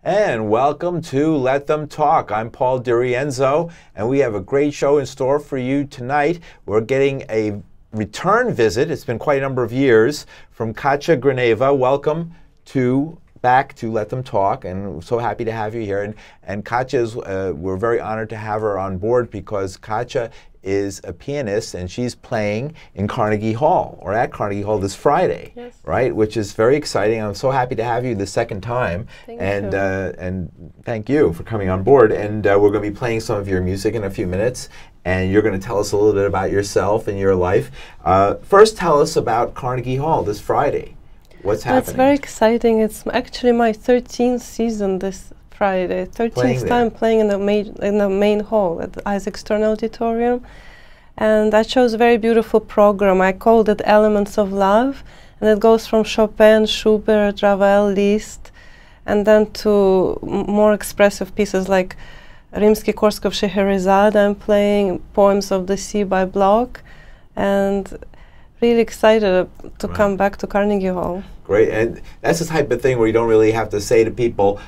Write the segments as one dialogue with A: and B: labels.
A: And welcome to Let Them Talk. I'm Paul DiRienzo, and we have a great show in store for you tonight. We're getting a return visit, it's been quite a number of years, from Katya Grineva. Welcome back to Let Them Talk, and we're so happy to have you here. And Katya's, we're very honored to have her on board because Katya is a pianist, and she's playing in Carnegie Hall, or at Carnegie Hall this Friday,
B: yes.
A: Right? Which is very exciting. I'm so happy to have you the second time.
B: Thank
A: you.
B: You.
A: And thank you for coming on board. And we're going to be playing some of your music in a few minutes, and you're going to tell us a little bit about yourself and your life. First, tell us about Carnegie Hall this Friday. What's happening?
B: It's very exciting. It's actually my 13th season this Friday. 13th time playing in the main hall at the Isaac Stern Auditorium. And I chose a very beautiful program. I called it Elements of Love. And it goes from Chopin, Schubert, Ravel, Liszt, and then to more expressive pieces like Rimsky-Korsakov, Scheherazade. I'm playing Poems of the Sea by Bloch. And really excited to come back to Carnegie Hall.
A: Great, and that's the type of thing where you don't really have to say to people,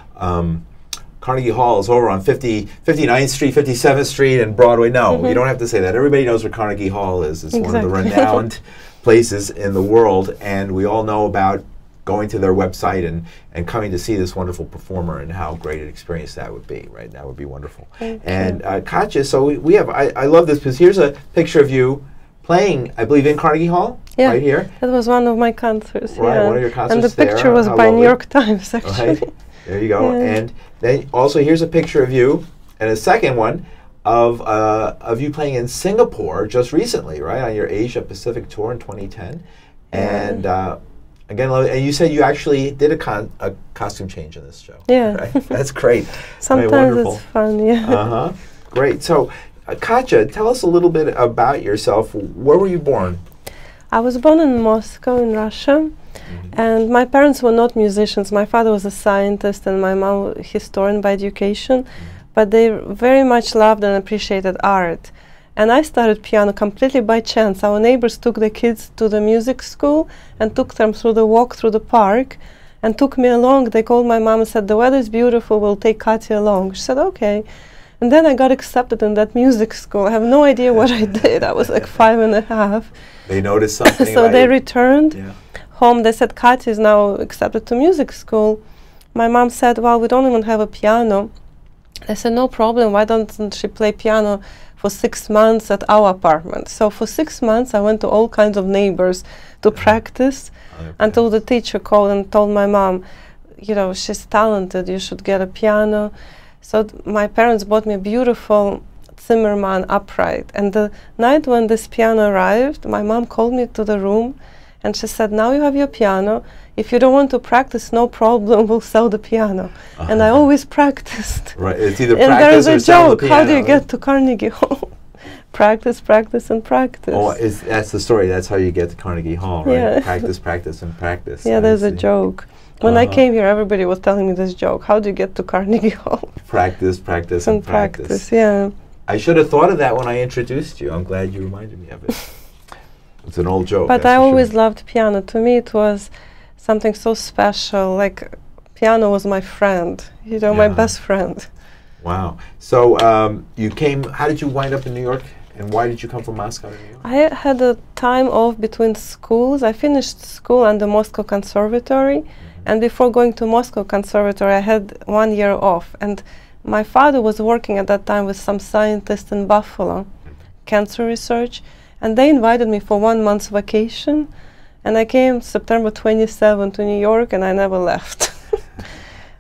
A: Carnegie Hall is over on 59th Street, 57th Street, and Broadway. No, you don't have to say that. Everybody knows where Carnegie Hall is. It's one of the renowned places in the world, and we all know about going to their website and coming to see this wonderful performer and how great an experience that would be, right? That would be wonderful. And Katya, so we have, I love this because here's a picture of you playing, I believe, in Carnegie Hall, right here.
B: That was one of my concerts.
A: Right, one of your concerts.
B: And the picture was by New York Times, actually.
A: Right. There you go. And then also here's a picture of you, and a second one of you playing in Singapore just recently, right, on your Asia Pacific tour in 2010. And again, and you said you actually did a costume change in this show.
B: Yeah.
A: Right? That's great.
B: Sometimes it's fun, yeah.
A: Great. So, Katya, tell us a little bit about yourself. Where were you born?
B: I was born in Moscow, in Russia, and my parents were not musicians. My father was a scientist and my mom a historian by education, but they very much loved and appreciated art. And I started piano completely by chance. Our neighbors took the kids to the music school and took them through the walk through the park and took me along. They called my mom and said, "The weather is beautiful, we'll take Katya along." She said, "Okay." And then I got accepted in that music school. I have no idea what I did. I was like 5.5.
A: They noticed something.
B: So they returned home. They said, "Katya is now accepted to music school." My mom said, "Well, we don't even have a piano." I said, "No problem. Why don't she play piano for 6 months at our apartment?" So for 6 months, I went to all kinds of neighbors to practice until the teacher called and told my mom, "You know, she's talented. You should get a piano." So my parents bought me a beautiful Zimmermann upright. And the night when this piano arrived, my mom called me to the room and she said, "Now you have your piano. If you don't want to practice, no problem, we'll sell the piano." And I always practiced.
A: Right, it's either
B: and
A: practice or sell the piano.
B: How do you get to Carnegie Hall? Practice, practice, and practice.
A: Oh, that's the story. That's how you get to Carnegie Hall, right?
B: Yeah.
A: Practice, practice, and practice.
B: Yeah, there's a joke. When I came here, everybody was telling me this joke. How do you get to Carnegie Hall?
A: Practice, practice, and practice.
B: Yeah.
A: I should have thought of that when I introduced you. I'm glad you reminded me of it. It's an old joke.
B: But I always loved piano. To me, it was something so special. Like, piano was my friend, you know, my best friend.
A: Wow. So you came, how did you wind up in New York? And why did you come from Moscow to New York?
B: I had a time off between schools. I finished school at the Moscow Conservatory. And before going to Moscow Conservatory, I had 1 year off. And my father was working at that time with some scientists in Buffalo, cancer research. And they invited me for 1 month's vacation. And I came September 27 to New York, and I never left.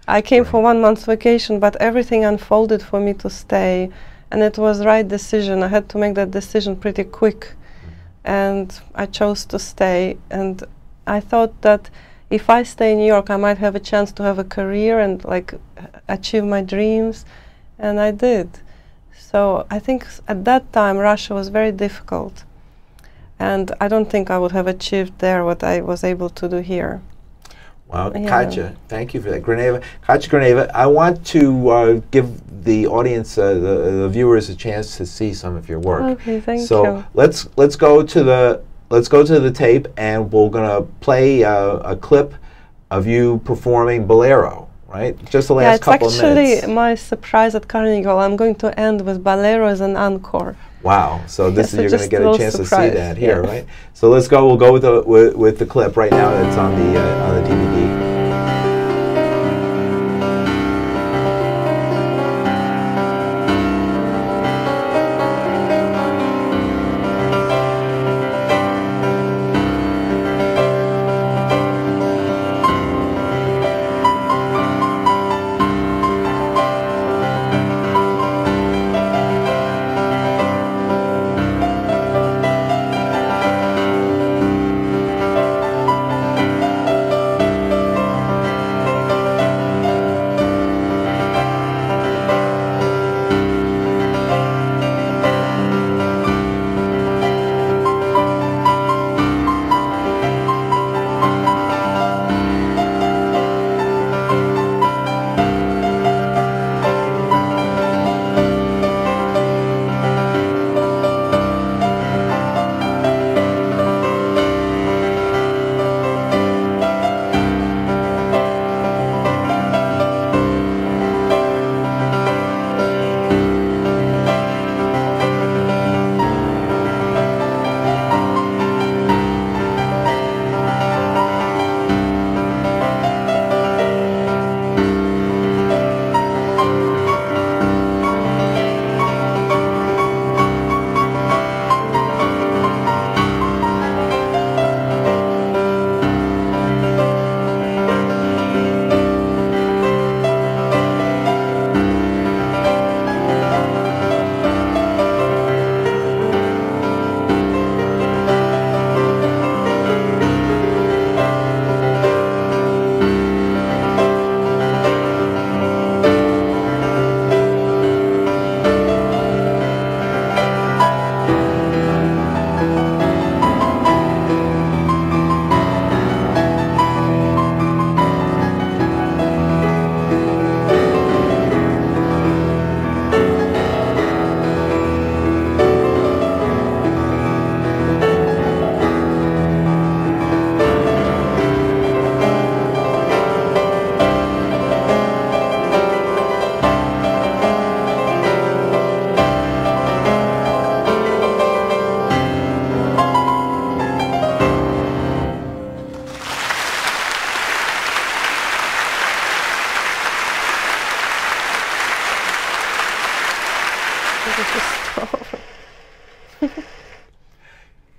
B: I came for 1 month's vacation, but everything unfolded for me to stay. And it was the right decision. I had to make that decision pretty quick. And I chose to stay. And I thought that if I stay in New York, I might have a chance to have a career and like achieve my dreams. And I did. So I think at that time, Russia was very difficult. And I don't think I would have achieved there what I was able to do here.
A: Well, Katya, thank you for that. Katya Grineva, I want to give the audience, the viewers, a chance to see some of your work.
B: Okay, thank you.
A: So let's go to the tape, and we're going to play a clip of you performing Bolero, right? Just the last couple of minutes.
B: It's actually my surprise at Carnegie Hall. I'm going to end with Bolero as an encore.
A: Wow! So this is, you're going to get a chance
B: surprise.
A: to see that here, right? So let's go. We'll go with the clip right now. It's on the DVD.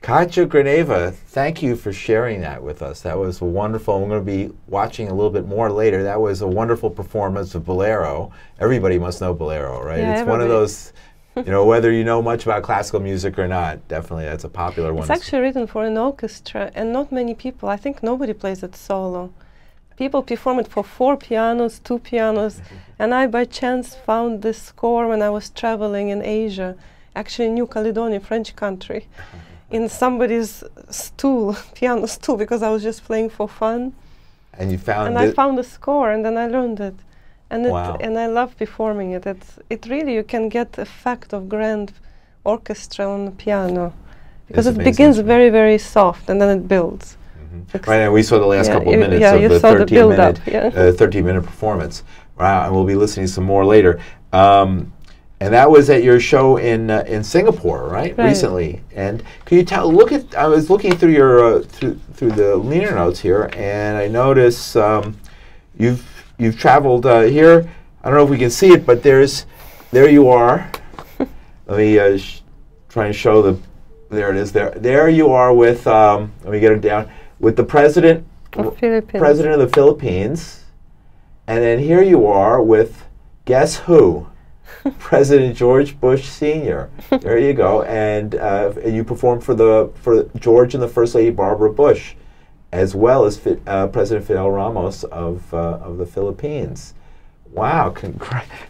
A: Katya Grineva, thank you for sharing that with us. That was wonderful. We're going to be watching a little bit more later. That was a wonderful performance of Bolero. Everybody must know Bolero, right?
B: Yeah,
A: it's
B: everybody.
A: One of those, you know, whether you know much about classical music or not, definitely that's a popular one.
B: It's actually written for an orchestra, and not many people. I think nobody plays it solo. People perform it for 4 pianos, 2 pianos, and I by chance found this score when I was traveling in Asia, actually in New Caledonia, French country, in somebody's stool, piano stool, because I was just playing for fun.
A: And you found
B: and I found the score, and then I learned it. And
A: wow.
B: And I love performing it. It really, you can get the effect of grand orchestra on the piano, because it begins very, very soft, and then it builds.
A: Right, and we saw the last couple of minutes of the 13-minute performance. Wow, and we'll be listening some more later. And that was at your show in Singapore, right? Recently. And can you tell? I was looking through your through the liner notes here, and I notice you've traveled here. I don't know if we can see it, but there you are. Let me try and show the. There it is. There you are with. Let me get it down. With the president of the Philippines, and then here you are with guess who? President George Bush Sr. There you go, and you performed for George and the First Lady Barbara Bush, as well as President Fidel Ramos of the Philippines. Wow!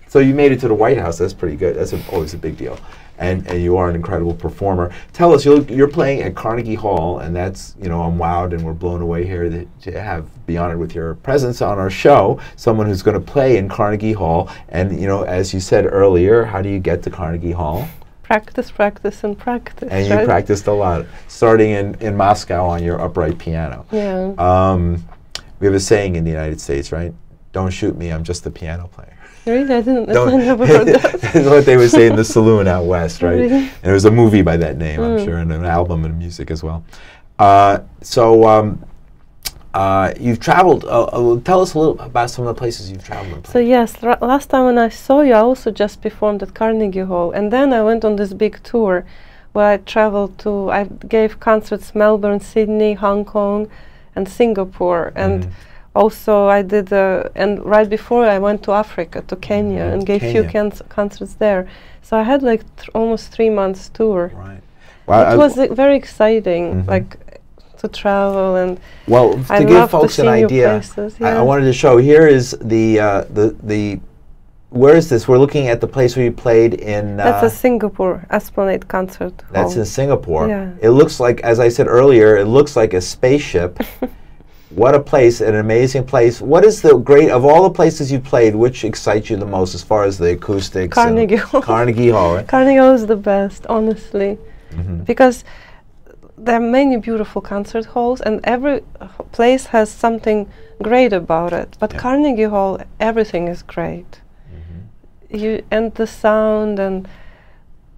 A: So you made it to the White House. That's pretty good. That's always a big deal. And you are an incredible performer. Tell us, you're playing at Carnegie Hall, and that's, you know, I'm wowed and we're blown away here to be honored with your presence on our show, someone who's going to play in Carnegie Hall. And, you know, as you said earlier, how do you get to Carnegie Hall?
B: Practice, practice, and practice.
A: And you practiced a lot, starting in Moscow on your upright piano.
B: Yeah.
A: We have a saying in the United States, right? "Don't shoot me, I'm just a piano player."
B: Really? I didn't. I never heard that.
A: That's what they would say in the saloon out west, right?
B: Really?
A: And there was a movie by that name, I'm sure, and an album and music as well. You've traveled. Tell us a little about some of the places you've traveled and played.
B: So yes, last time when I saw you, I also just performed at Carnegie Hall, and then I went on this big tour where I traveled to. I gave concerts Melbourne, Sydney, Hong Kong, and Singapore, and also I did. And right before I went to Africa, to Kenya, and gave few concerts there. So I had like almost 3 months tour.
A: Right. Well,
B: it was very exciting, like to travel, and
A: well,
B: I
A: to give folks an idea, I wanted to show. Here is the. Where is this? We're looking at the place where you played in.
B: That's a Singapore Esplanade Concert Hall.
A: That's in Singapore.
B: Yeah.
A: It looks like, as I said earlier, it looks like a spaceship. What a place! An amazing place. What is the great of all the places you played? Which excites you the most as far as the acoustics?
B: Carnegie Hall.
A: Carnegie Hall. Right?
B: Carnegie Hall is the best, honestly, because there are many beautiful concert halls, and every place has something great about it. But Carnegie Hall, everything is great. And the sound and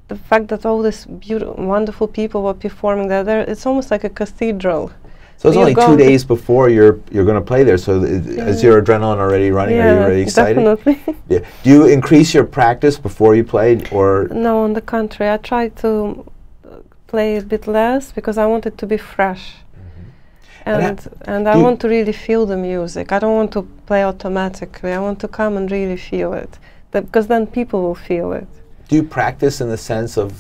B: the fact that all these beautiful, wonderful people were performing there, it's almost like a cathedral.
A: So it's only 2 days before you're going to play there. So is your adrenaline already running?
B: Yeah,
A: are you already excited?
B: Definitely.
A: Yeah. Do you increase your practice before you play, or
B: no? On the contrary, I try to play a bit less because I want it to be fresh. And I want to really feel the music. I don't want to play automatically. I want to come and really feel it. Because then people will feel it.
A: Do you practice in the sense of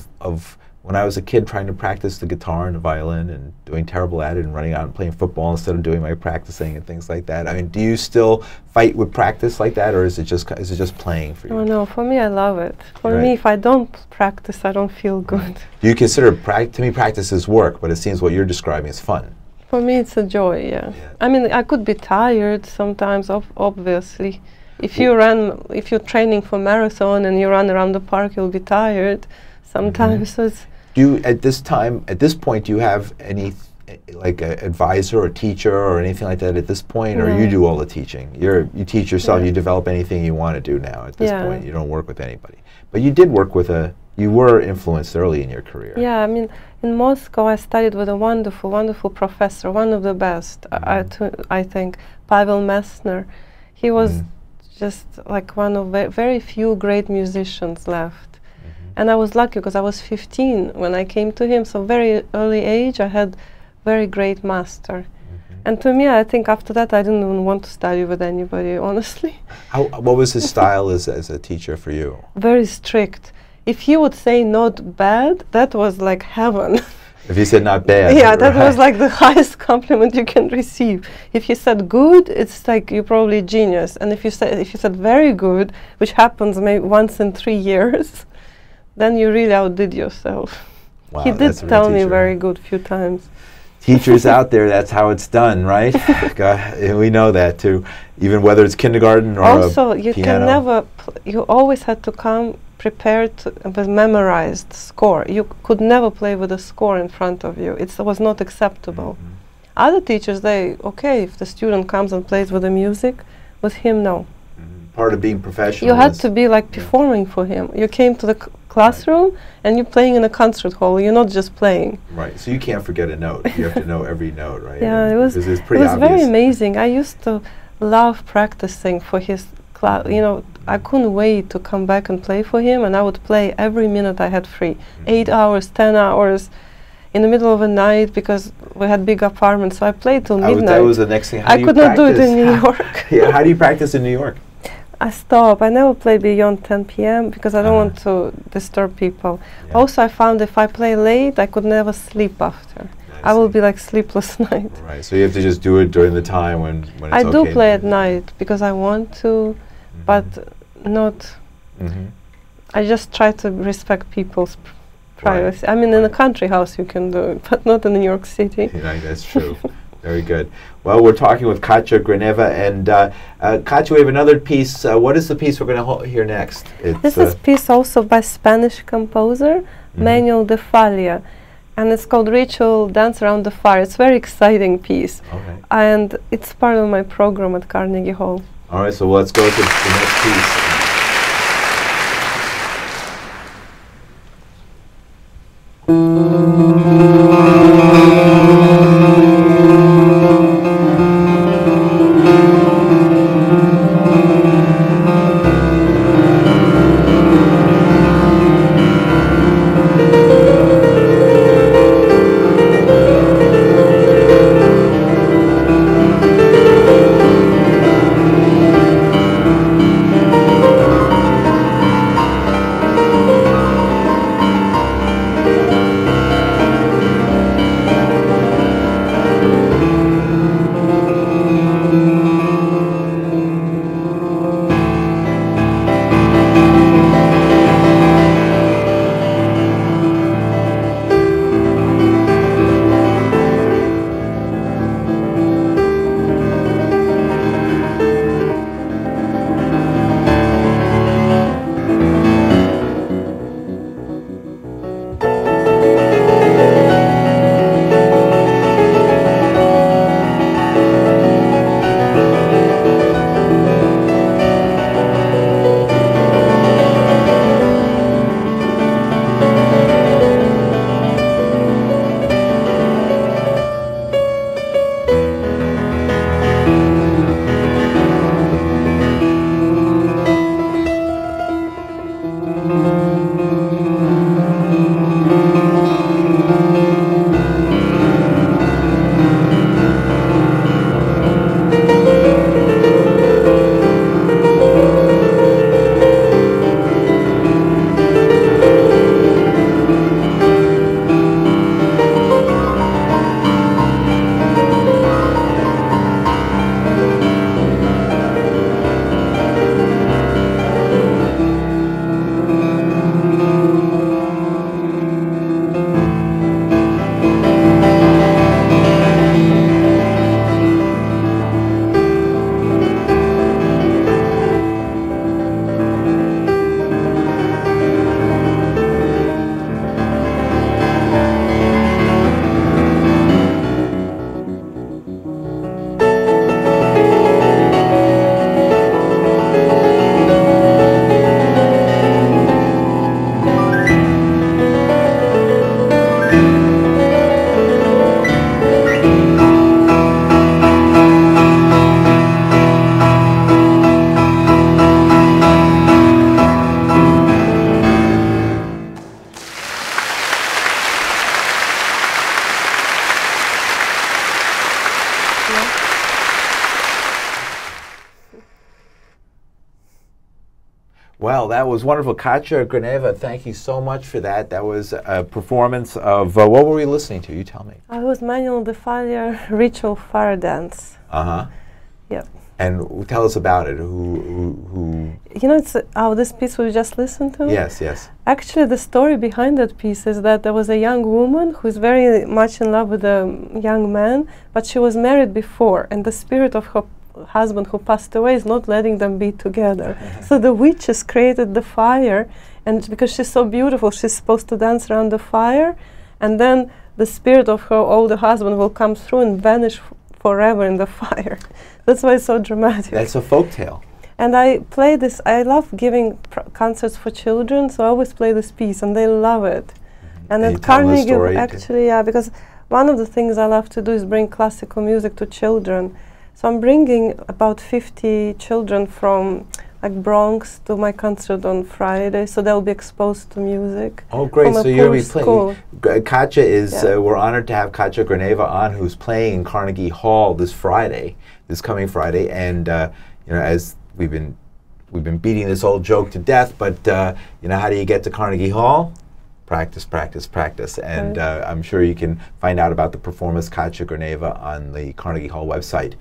A: when I was a kid trying to practice the guitar and the violin and doing terrible at it and running out and playing football instead of doing my practicing and things like that? I mean, do you still fight with practice like that, or is it just playing for you?
B: Oh no, for me I love it. For me, if I don't practice, I don't feel good.
A: Do you consider to me practice is work, but it seems what you're describing is fun?
B: For me, it's a joy. Yeah. I mean, I could be tired sometimes, obviously. If you're training for marathon and you run around the park, you'll be tired sometimes. So it's
A: do you, at this point, do you have any like an advisor or teacher or anything like that at this point, or you do all the teaching? You teach yourself. You develop anything you want to do now at this point. You don't work with anybody, but you did work with you were influenced early in your career.
B: Yeah, I mean, in Moscow, I studied with a wonderful, wonderful professor, one of the best. I think Pavel Messner. He was just like one of very few great musicians left. And I was lucky because I was 15 when I came to him, so very early age I had very great master. And to me, I think after that I didn't even want to study with anybody, honestly.
A: What was his style as a teacher for you? Very
B: strict. If he would say not bad, that was like heaven.
A: If he said not bad.
B: Yeah, that was like the highest compliment you can receive. If he said good, it's like you're probably genius. And if you said very good, which happens maybe once in 3 years, then you really outdid yourself.
A: Wow,
B: he did tell me very good few times.
A: Teachers out there, that's how it's done, right? We know that too. Even whether it's kindergarten or
B: also, you
A: piano.
B: can never. You always had to come prepared with memorized score. You could never play with a score in front of you. It was not acceptable. Other teachers, if the student comes and plays with the music, with him, no.
A: Part of being professional.
B: You had to be like performing for him. You came to the classroom and you're playing in a concert hall. You're not just playing.
A: Right. So you can't forget a note. You have to know every note, right?
B: Yeah, it was very amazing. I used to love practicing for his class. You know, I couldn't wait to come back and play for him, and I would play every minute I had free. 8 hours, 10 hours. In the middle of the night, because we had big apartments, so I played till midnight.
A: That was the next thing.
B: I could not do it in New York.
A: Yeah, how do you practice in New York?
B: I stop. I never play beyond 10 p.m. because I don't want to disturb people. Yeah. Also, I found if I play late, I could never sleep after. I will be like sleepless night.
A: Right. So you have to just do it during the time when it's okay.
B: I do play at night because I want to, but not. I just try to respect people's privacy. I mean, in a country house you can do it, but not in New York City.
A: Yeah, that's true. Very good. Well, we're talking with Katya Grineva, and Katya, we have another piece. What is the piece we're going to hear next?
B: This is a piece also by Spanish composer Manuel de Falla, and it's called Ritual Dance Around the Fire. It's a very exciting piece, and it's part of my program at Carnegie Hall.
A: All right, so let's go to the next piece. Well, that was wonderful. Katya Grineva, thank you so much for that. That was a performance of, what were we listening to? You tell me.
B: I was Manuel de Falla ritual fire dance.
A: Uh-huh.
B: Yep.
A: And tell us about it. Who
B: You know, it's this piece we just listened to?
A: Yes, yes.
B: Actually, the story behind that piece is that there was a young woman who's very much in love with a young man, but she was married before, and the spirit of her husband who passed away is not letting them be together. So the witches created the fire, and because she's so beautiful, she's supposed to dance around the fire, and then the spirit of her older husband will come through and vanish forever in the fire. That's why it's so dramatic.
A: That's a folk tale.
B: And I play this, I love giving concerts for children, so I always play this piece, and they love it. And at Carnegie, actually, yeah, because one of the things I love to do is bring classical music to children. So I'm bringing about 50 children from like Bronx to my concert on Friday, so they'll be exposed to music.
A: Oh, great! So you'll be playing. Katya is. We're honored to have Katya Grineva on, who's playing in Carnegie Hall this Friday, this coming Friday, and you know, as we've been beating this old joke to death, but you know, how do you get to Carnegie Hall? Practice, practice, practice, and I'm sure you can find out about the performance Katya Grineva on the Carnegie Hall website.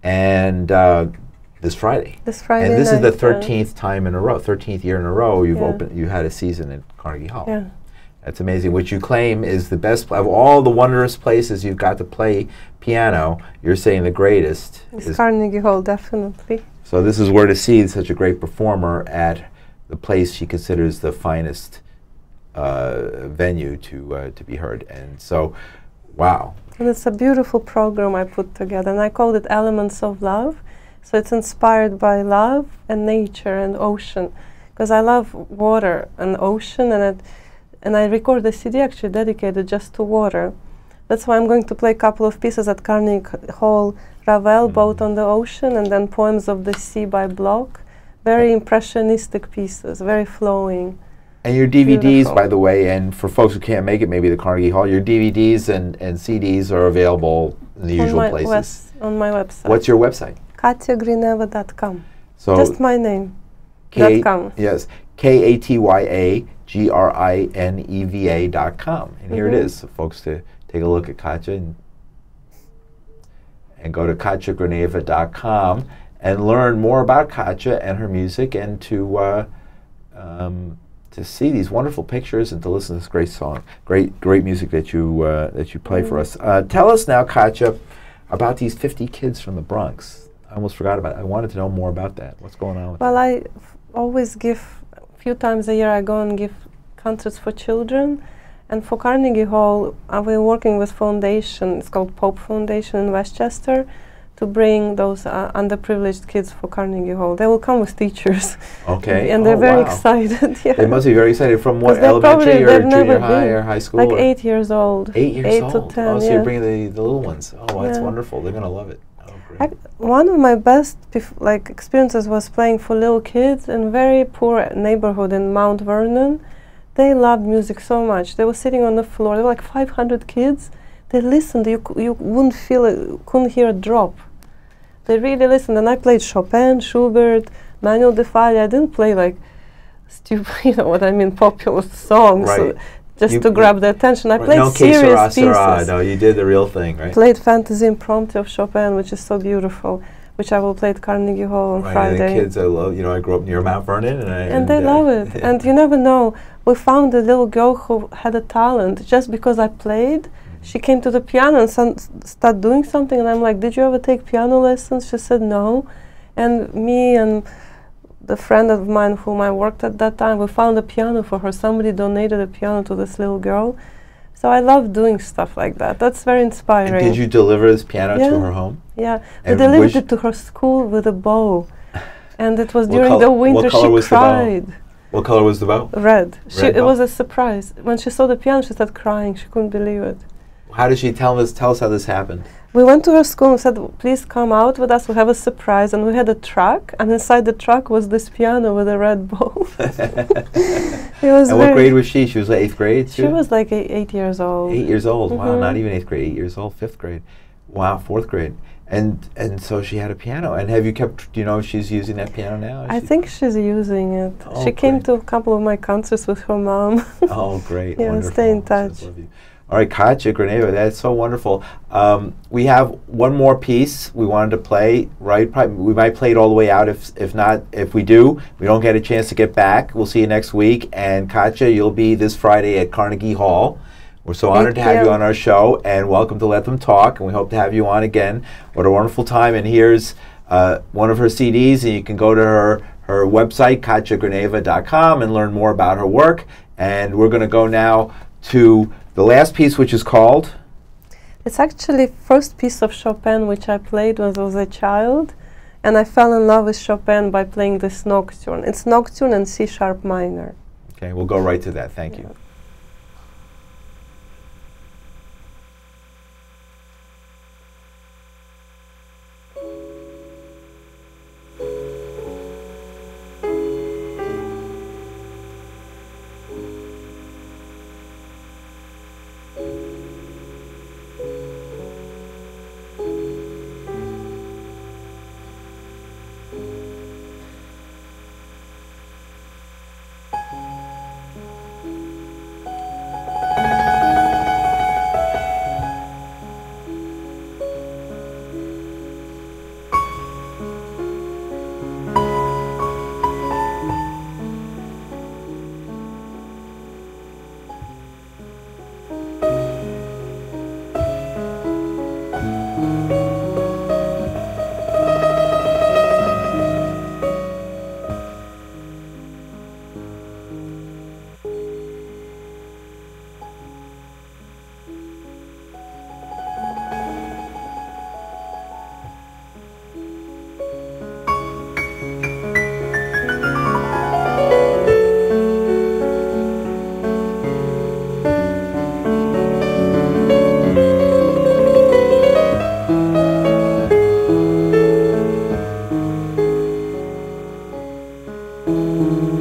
A: And this Friday.
B: This Friday.
A: And this is the 13th time in a row, 13th year in a row you had a season at Carnegie Hall.
B: Yeah.
A: That's amazing. Which you claim is the best of all the wondrous places you've got to play piano. You're saying the greatest
B: is Carnegie Hall, definitely.
A: So this is where to see such a great performer at the place she considers the finest venue to be heard. And so, wow.
B: And it's a beautiful program I put together, and I called it Elements of Love. So it's inspired by love and nature and ocean, because I love water and ocean, and I record the CD actually dedicated just to water. That's why I'm going to play a couple of pieces at Carnegie Hall, Ravel, Boat on the Ocean, and then Poems of the Sea by Bloch. Very impressionistic pieces, very flowing.
A: And your DVDs,
B: Beautiful.
A: by the way, and for folks who can't make it, maybe the Carnegie Hall, your DVDs and CDs are available in the usual places.
B: On my website.
A: What's your website?
B: KatyaGrineva.com.
A: So
B: just my name. .com.
A: Yes, KatyaGrineva.com. And here it is, so folks, to take a look at Katya and go to KatyaGrineva.com and learn more about Katya and her music, and to see these wonderful pictures and to listen to this great song, great music that you play for us. Tell us now, Katya, about these 50 kids from the Bronx. I almost forgot about it. I wanted to know more about that. What's going on with that?
B: Well, I always give, a few times a year I go and give concerts for children. And for Carnegie Hall, we're working with foundation, it's called Pope Foundation in Westchester, to bring those underprivileged kids for Carnegie Hall. They will come with teachers.
A: Okay.
B: And they're very excited. Yeah.
A: They must be very excited. From what, elementary or junior high or high school?
B: Like 8 years old.
A: 8 years
B: 8
A: old?
B: to 10,
A: oh, so you're bringing the little ones. Oh, well, that's
B: Yeah.
A: wonderful. They're going to love it. Oh, great.
B: One of my best experiences was playing for little kids in a very poor neighborhood in Mount Vernon. They loved music so much. They were sitting on the floor. There were like 500 kids. They listened. You wouldn't feel it, couldn't hear a drop. They really listened. And I played Chopin, Schubert, Manuel de Falla. I didn't play like stupid, you know what I mean, popular songs.
A: Right.
B: Just to grab their attention. I played
A: no
B: serious pieces.
A: No, you did the real thing, right?
B: Played Fantasy Impromptu of Chopin, which is so beautiful, which I will play at Carnegie Hall on Friday.
A: And the kids, I love. You know, I grew up near Mount Vernon,
B: and they love it. And you never know. We found a little girl who had a talent just because I played. She came to the piano and started doing something, and I'm like, "Did you ever take piano lessons?" She said no. And me and the friend of mine whom I worked at that time, we found a piano for her. Somebody donated a piano to this little girl. So I love doing stuff like that. That's very inspiring.
A: And did you deliver this piano to her home?
B: Yeah, we delivered it to her school with a bow. And it was during the winter. She cried.
A: What color was the bow?
B: Red. It was a surprise. When she saw the piano, she started crying. She couldn't believe it.
A: How did she tell us how this happened?
B: We went to her school and said, "Please come out with us. We have a surprise." And we had a truck, and inside the truck was this piano with a red bow.
A: And what grade was she? She was like 8th grade too?
B: She was like 8 years old.
A: 8 years old. Wow, not even 8th grade. 8 years old. 5th grade. Wow, 4th grade. And so she had a piano. And have you kept? Do you know if she's using that piano now?
B: I think she's using it.
A: Oh,
B: she came to a couple of my concerts with her mom.
A: Oh, great!
B: Yeah,
A: wonderful.
B: stay in touch.
A: All right, Katya Grineva, that's so wonderful. We have one more piece we wanted to play, right? Probably we might play it all the way out. If not, if we do, we don't get a chance to get back. We'll see you next week. And Katya, you'll be this Friday at Carnegie Hall. We're so honored to have you on our show, and welcome to Let Them Talk. And we hope to have you on again. What a wonderful time! And here's one of her CDs, and you can go to her website, KatyaGrineva.com, and learn more about her work. And we're going to go now to the last piece, which is called?
B: It's actually first piece of Chopin which I played when I was a child, and I fell in love with Chopin by playing this nocturne. It's nocturne and C sharp minor.
A: Okay, we'll go right to that. Thank you.
B: you.